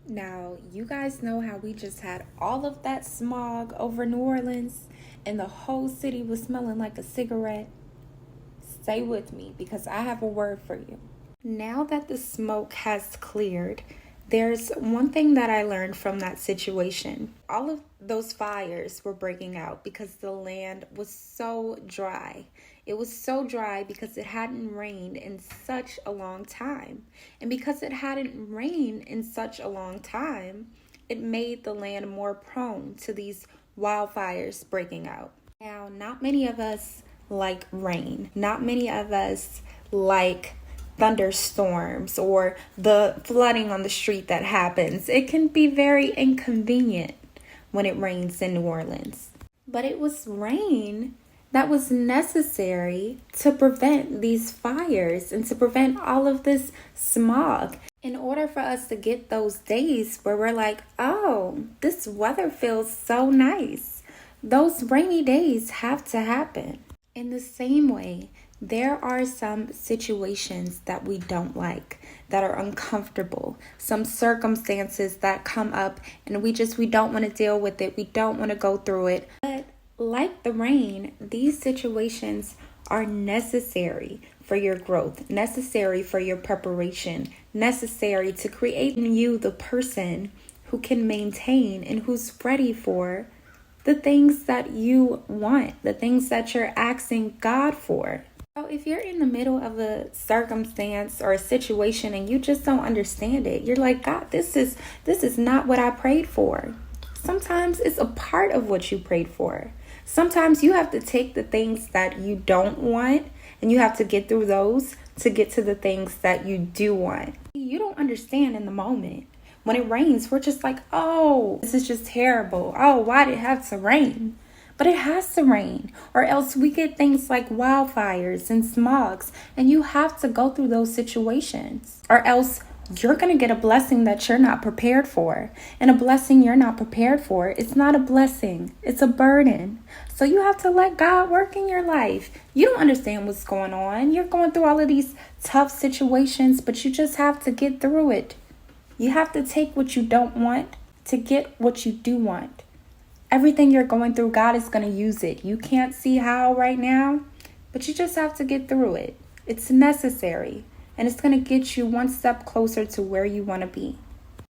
Now, you guys know how we just had all of that smog over New Orleans and the whole city was smelling like a cigarette? Stay with me because I have a word for you. Now that the smoke has cleared, there's one thing that I learned from that situation. All of those fires were breaking out because the land was so dry. It was so dry because it hadn't rained in such a long time. And because it hadn't rained in such a long time, it made the land more prone to these wildfires breaking out. Now, not many of us like rain. Not many of us like thunderstorms or the flooding on the street that happens. It can be very inconvenient when it rains in New Orleans. But it was rain that was necessary to prevent these fires and to prevent all of this smog. In order for us to get those days where we're like, oh, this weather feels so nice, those rainy days have to happen. In the same way, there are some situations that we don't like, that are uncomfortable, some circumstances that come up and we don't want to deal with it. We don't want to go through it. But like the rain, these situations are necessary for your growth, necessary for your preparation, necessary to create in you the person who can maintain and who's ready for the things that you want, the things that you're asking God for. So if you're in the middle of a circumstance or a situation and you just don't understand it, you're like, God, this is not what I prayed for. Sometimes it's a part of what you prayed for. Sometimes you have to take the things that you don't want and you have to get through those to get to the things that you do want. You don't understand in the moment. When it rains, we're just like, oh, this is just terrible. Oh, why did it have to rain? But it has to rain, or else we get things like wildfires and smogs, and you have to go through those situations, or else you're going to get a blessing that you're not prepared for. And a blessing you're not prepared for, it's not a blessing, it's a burden. So you have to let God work in your life. You don't understand what's going on. You're going through all of these tough situations, but you just have to get through it. You have to take what you don't want to get what you do want. Everything you're going through, God is going to use it. You can't see how right now, but you just have to get through it. It's necessary, and it's going to get you one step closer to where you want to be.